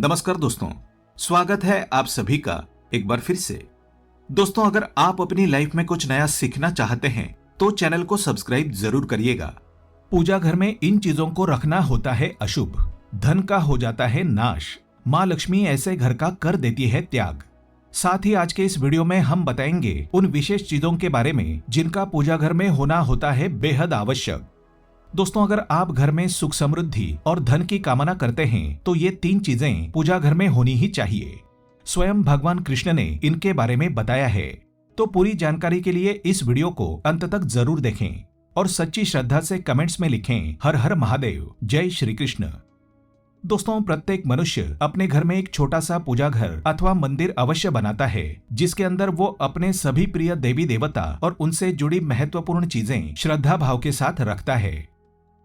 नमस्कार दोस्तों, स्वागत है आप सभी का एक बार फिर से। दोस्तों, अगर आप अपनी लाइफ में कुछ नया सीखना चाहते हैं तो चैनल को सब्सक्राइब जरूर करिएगा। पूजा घर में इन चीजों को रखना होता है अशुभ, धन का हो जाता है नाश, माँ लक्ष्मी ऐसे घर का कर देती है त्याग। साथ ही आज के इस वीडियो में हम बताएंगे उन विशेष चीजों के बारे में जिनका पूजा घर में होना होता है बेहद आवश्यक। दोस्तों, अगर आप घर में सुख समृद्धि और धन की कामना करते हैं तो ये 3 चीजें पूजा घर में होनी ही चाहिए। स्वयं भगवान कृष्ण ने इनके बारे में बताया है। तो पूरी जानकारी के लिए इस वीडियो को अंत तक जरूर देखें और सच्ची श्रद्धा से कमेंट्स में लिखें हर हर महादेव, जय श्री कृष्ण। दोस्तों, प्रत्येक मनुष्य अपने घर में एक छोटा सा पूजा घर अथवा मंदिर अवश्य बनाता है, जिसके अंदर वो अपने सभी प्रिय देवी देवता और उनसे जुड़ी महत्वपूर्ण चीजें श्रद्धा भाव के साथ रखता है।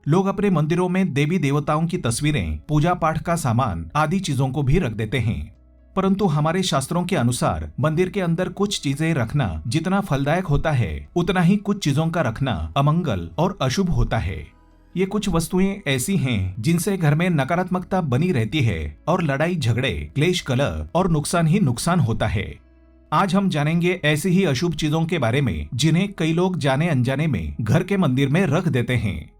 लोग अपने मंदिरों में देवी देवताओं की तस्वीरें, पूजा पाठ का सामान आदि चीजों को भी रख देते हैं, परंतु हमारे शास्त्रों के अनुसार मंदिर के अंदर कुछ चीजें रखना जितना फलदायक होता है उतना ही कुछ चीजों का रखना अमंगल और अशुभ होता है। ये कुछ वस्तुएं ऐसी हैं जिनसे घर में नकारात्मकता बनी रहती है और लड़ाई झगड़े, क्लेश, कलह और नुकसान ही नुकसान होता है। आज हम जानेंगे ऐसी ही अशुभ चीजों के बारे में जिन्हें कई लोग जाने अनजाने में घर के मंदिर में रख देते हैं।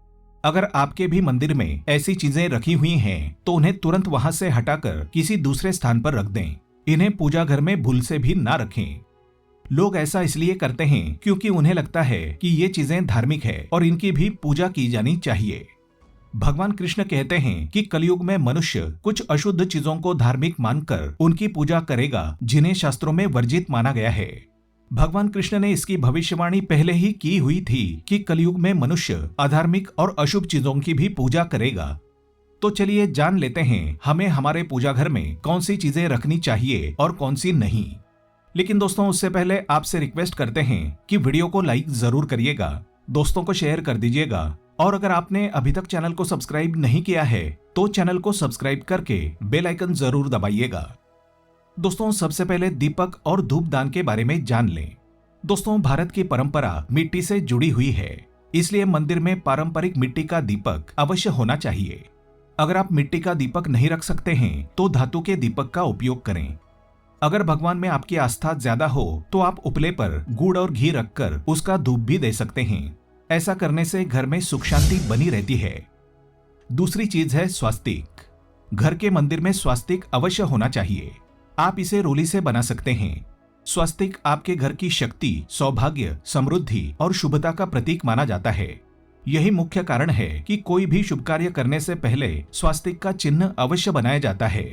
अगर आपके भी मंदिर में ऐसी चीजें रखी हुई हैं तो उन्हें तुरंत वहां से हटाकर किसी दूसरे स्थान पर रख दें। इन्हें पूजा घर में भूल से भी ना रखें। लोग ऐसा इसलिए करते हैं क्योंकि उन्हें लगता है कि ये चीजें धार्मिक है और इनकी भी पूजा की जानी चाहिए। भगवान कृष्ण कहते हैं कि कलयुग में मनुष्य कुछ अशुद्ध चीजों को धार्मिक मानकर उनकी पूजा करेगा जिन्हें शास्त्रों में वर्जित माना गया है। भगवान कृष्ण ने इसकी भविष्यवाणी पहले ही की हुई थी कि कलयुग में मनुष्य अधार्मिक और अशुभ चीजों की भी पूजा करेगा। तो चलिए जान लेते हैं हमें हमारे पूजा घर में कौन सी चीजें रखनी चाहिए और कौन सी नहीं। लेकिन दोस्तों, उससे पहले आपसे रिक्वेस्ट करते हैं कि वीडियो को लाइक जरूर करिएगा, दोस्तों को शेयर कर दीजिएगा और अगर आपने अभी तक चैनल को सब्सक्राइब नहीं किया है तो चैनल को सब्सक्राइब करके बेल आइकन जरूर दबाइएगा। दोस्तों, सबसे पहले दीपक और धूप दान के बारे में जान लें। दोस्तों, भारत की परंपरा मिट्टी से जुड़ी हुई है, इसलिए मंदिर में पारंपरिक मिट्टी का दीपक अवश्य होना चाहिए। अगर आप मिट्टी का दीपक नहीं रख सकते हैं तो धातु के दीपक का उपयोग करें। अगर भगवान में आपकी आस्था ज्यादा हो तो आप उपले पर गुड़ और घी रखकर उसका धूप भी दे सकते हैं। ऐसा करने से घर में सुख शांति बनी रहती है। दूसरी चीज है स्वास्तिक। घर के मंदिर में स्वास्तिक अवश्य होना चाहिए। आप इसे रोली से बना सकते हैं। स्वास्तिक आपके घर की शक्ति, सौभाग्य, समृद्धि और शुभता का प्रतीक माना जाता है। यही मुख्य कारण है कि कोई भी शुभ कार्य करने से पहले स्वास्तिक का चिन्ह अवश्य बनाया जाता है।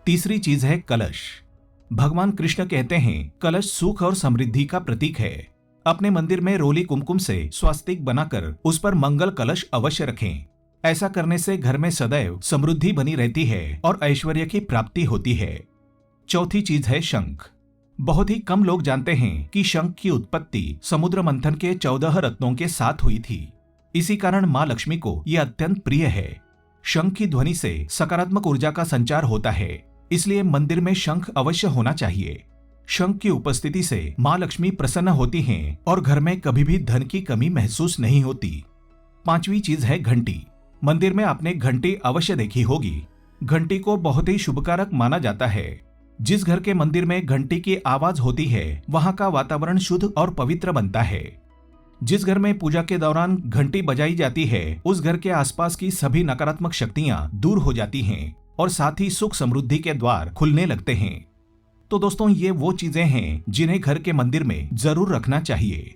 तीसरी चीज है कलश। भगवान कृष्ण कहते हैं कलश सुख और समृद्धि का प्रतीक है। अपने मंदिर में रोली कुमकुम से स्वास्तिक बनाकर उस पर मंगल कलश अवश्य रखें। ऐसा करने से घर में सदैव समृद्धि बनी रहती है और ऐश्वर्य की प्राप्ति होती है। चौथी चीज है शंख। बहुत ही कम लोग जानते हैं कि शंख की उत्पत्ति समुद्र मंथन के 14 रत्नों के साथ हुई थी। इसी कारण माँ लक्ष्मी को यह अत्यंत प्रिय है। शंख की ध्वनि से सकारात्मक ऊर्जा का संचार होता है, इसलिए मंदिर में शंख अवश्य होना चाहिए। शंख की उपस्थिति से माँ लक्ष्मी प्रसन्न होती हैं और घर में कभी भी धन की कमी महसूस नहीं होती। पांचवी चीज है घंटी। मंदिर में आपने घंटी अवश्य देखी होगी। घंटी को बहुत ही शुभकारक माना जाता है। जिस घर के मंदिर में घंटी की आवाज होती है वहां का वातावरण शुद्ध और पवित्र बनता है। जिस घर में पूजा के दौरान घंटी बजाई जाती है उस घर के आसपास की सभी नकारात्मक शक्तियां दूर हो जाती हैं और साथ ही सुख समृद्धि के द्वार खुलने लगते हैं। तो दोस्तों, ये वो चीजें हैं जिन्हें घर के मंदिर में जरूर रखना चाहिए।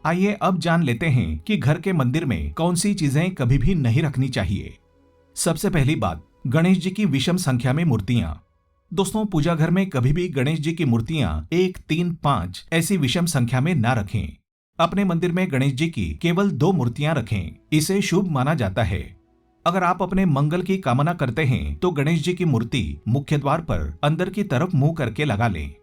आइए अब जान लेते हैं कि घर के मंदिर में कौन सी चीजें कभी भी नहीं रखनी चाहिए। सबसे पहली बात, गणेश जी की विषम संख्या में मूर्तियां। दोस्तों, पूजा घर में कभी भी गणेश जी की मूर्तियां 1, 3, 5 ऐसी विषम संख्या में ना रखें। अपने मंदिर में गणेश जी की केवल 2 मूर्तियां रखें, इसे शुभ माना जाता है। अगर आप अपने मंगल की कामना करते हैं तो गणेश जी की मूर्ति मुख्य द्वार पर अंदर की तरफ मुंह करके लगा लें।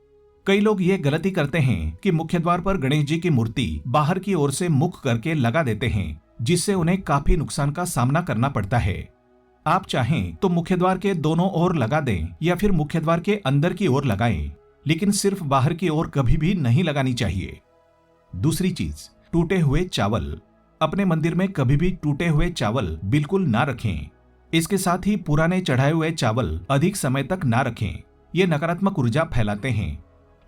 कई लोग ये गलती करते हैं कि मुख्य द्वार पर गणेश जी की मूर्ति बाहर की ओर से मुख करके लगा देते हैं, जिससे उन्हें काफी नुकसान का सामना करना पड़ता है। आप चाहें तो मुख्य द्वार के दोनों ओर लगा दें या फिर मुख्य द्वार के अंदर की ओर लगाएं, लेकिन सिर्फ बाहर की ओर कभी भी नहीं लगानी चाहिए। दूसरी चीज, टूटे हुए चावल। अपने मंदिर में कभी भी टूटे हुए चावल बिल्कुल ना रखें। इसके साथ ही पुराने चढ़ाए हुए चावल अधिक समय तक ना रखें, ये नकारात्मक ऊर्जा फैलाते हैं।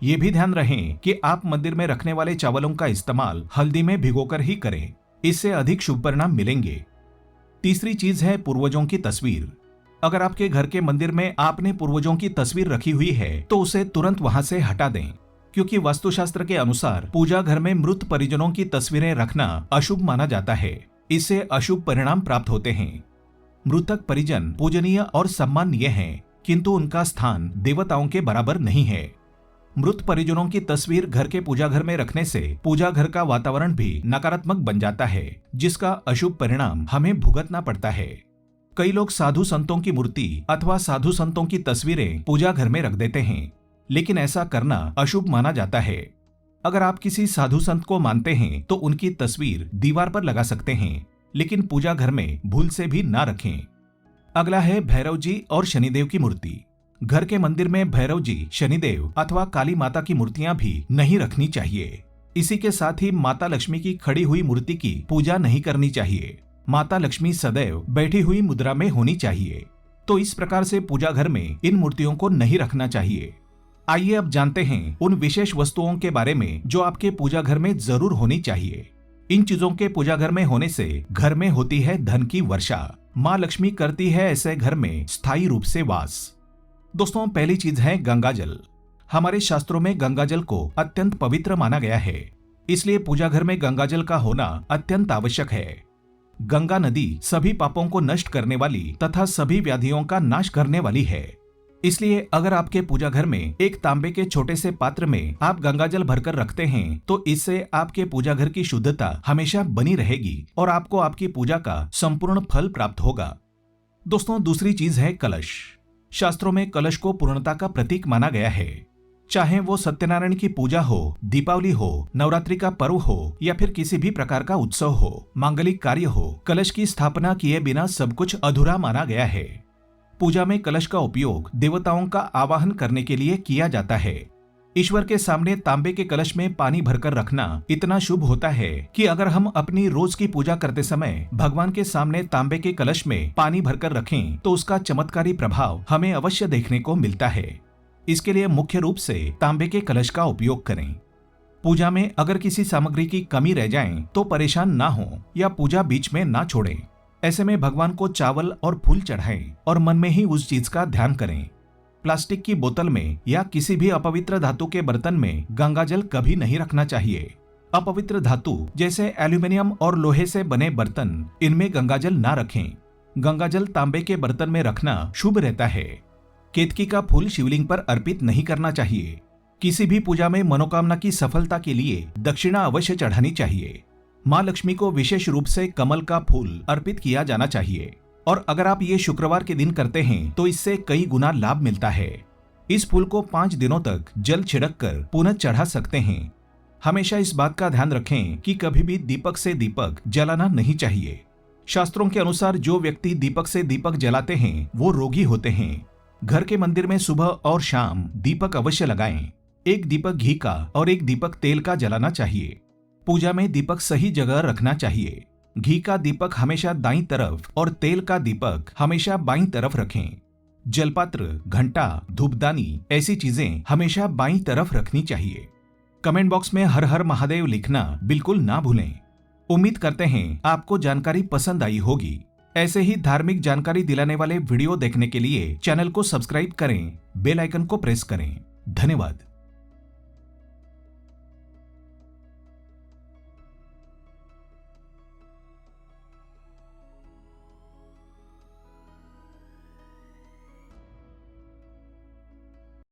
ये भी ध्यान रहे कि आप मंदिर में रखने वाले चावलों का इस्तेमाल हल्दी में भिगोकर ही करें, इससे अधिक शुभ परिणाम मिलेंगे। तीसरी चीज है पूर्वजों की तस्वीर। अगर आपके घर के मंदिर में आपने पूर्वजों की तस्वीर रखी हुई है तो उसे तुरंत वहां से हटा दें, क्योंकि वास्तुशास्त्र के अनुसार पूजा घर में मृत परिजनों की तस्वीरें रखना अशुभ माना जाता है। इससे अशुभ परिणाम प्राप्त होते हैं। मृतक परिजन पूजनीय और सम्माननीय हैं, किंतु उनका स्थान देवताओं के बराबर नहीं है। मृत परिजनों की तस्वीर घर के पूजा घर में रखने से पूजा घर का वातावरण भी नकारात्मक बन जाता है, जिसका अशुभ परिणाम हमें भुगतना पड़ता है। कई लोग साधु संतों की मूर्ति अथवा साधु संतों की तस्वीरें पूजा घर में रख देते हैं, लेकिन ऐसा करना अशुभ माना जाता है। अगर आप किसी साधु संत को मानते हैं तो उनकी तस्वीर दीवार पर लगा सकते हैं, लेकिन पूजा घर में भूल से भी ना रखें। अगला है भैरव जी और शनिदेव की मूर्ति। घर के मंदिर में भैरव जी, शनिदेव अथवा काली माता की मूर्तियां भी नहीं रखनी चाहिए। इसी के साथ ही माता लक्ष्मी की खड़ी हुई मूर्ति की पूजा नहीं करनी चाहिए। माता लक्ष्मी सदैव बैठी हुई मुद्रा में होनी चाहिए। तो इस प्रकार से पूजा घर में इन मूर्तियों को नहीं रखना चाहिए। आइए अब जानते हैं उन विशेष वस्तुओं के बारे में जो आपके पूजा घर में जरूर होनी चाहिए। इन चीजों के पूजा घर में होने से घर में होती है धन की वर्षा। माँ लक्ष्मी करती है ऐसे घर में स्थायी रूप से वास। दोस्तों, पहली चीज है गंगा जल। हमारे शास्त्रों में गंगा जल को अत्यंत पवित्र माना गया है, इसलिए पूजा घर में गंगा जल का होना अत्यंत आवश्यक है। गंगा नदी सभी पापों को नष्ट करने वाली तथा सभी व्याधियों का नाश करने वाली है। इसलिए अगर आपके पूजा घर में एक तांबे के छोटे से पात्र में आप गंगा जल भरकर रखते हैं तो इससे आपके पूजा घर की शुद्धता हमेशा बनी रहेगी और आपको आपकी पूजा का संपूर्ण फल प्राप्त होगा। दोस्तों, दूसरी चीज है कलश। शास्त्रों में कलश को पूर्णता का प्रतीक माना गया है। चाहे वो सत्यनारायण की पूजा हो, दीपावली हो, नवरात्रि का पर्व हो या फिर किसी भी प्रकार का उत्सव हो, मांगलिक कार्य हो, कलश की स्थापना किए बिना सब कुछ अधूरा माना गया है। पूजा में कलश का उपयोग देवताओं का आवाहन करने के लिए किया जाता है। ईश्वर के सामने तांबे के कलश में पानी भरकर रखना इतना शुभ होता है कि अगर हम अपनी रोज की पूजा करते समय भगवान के सामने तांबे के कलश में पानी भरकर रखें तो उसका चमत्कारी प्रभाव हमें अवश्य देखने को मिलता है। इसके लिए मुख्य रूप से तांबे के कलश का उपयोग करें। पूजा में अगर किसी सामग्री की कमी रह जाए तो परेशान ना हो या पूजा बीच में ना छोड़ें। ऐसे में भगवान को चावल और फूल चढ़ाएं और मन में ही उस चीज का ध्यान करें। प्लास्टिक की बोतल में या किसी भी अपवित्र धातु के बर्तन में गंगा जल कभी नहीं रखना चाहिए। अपवित्र धातु जैसे एल्यूमिनियम और लोहे से बने बर्तन, इनमें गंगा जल ना रखें। गंगा जल तांबे के बर्तन में रखना शुभ रहता है। केतकी का फूल शिवलिंग पर अर्पित नहीं करना चाहिए। किसी भी पूजा में मनोकामना की सफलता के लिए दक्षिणा अवश्य चढ़ानी चाहिए। माँ लक्ष्मी को विशेष रूप से कमल का फूल अर्पित किया जाना चाहिए और अगर आप ये शुक्रवार के दिन करते हैं तो इससे कई गुना लाभ मिलता है। इस फूल को 5 दिनों तक जल छिड़क कर पुनः चढ़ा सकते हैं। हमेशा इस बात का ध्यान रखें कि कभी भी दीपक से दीपक जलाना नहीं चाहिए। शास्त्रों के अनुसार जो व्यक्ति दीपक से दीपक जलाते हैं वो रोगी होते हैं। घर के मंदिर में सुबह और शाम दीपक अवश्य लगाएं। एक दीपक घी का और एक दीपक तेल का जलाना चाहिए। पूजा में दीपक सही जगह रखना चाहिए। घी का दीपक हमेशा दाईं तरफ और तेल का दीपक हमेशा बाईं तरफ रखें। जलपात्र, घंटा, धूपदानी ऐसी चीजें हमेशा बाईं तरफ रखनी चाहिए। कमेंट बॉक्स में हर हर महादेव लिखना बिल्कुल ना भूलें। उम्मीद करते हैं आपको जानकारी पसंद आई होगी। ऐसे ही धार्मिक जानकारी दिलाने वाले वीडियो देखने के लिए चैनल को सब्सक्राइब करें, बेल आइकन को प्रेस करें। धन्यवाद।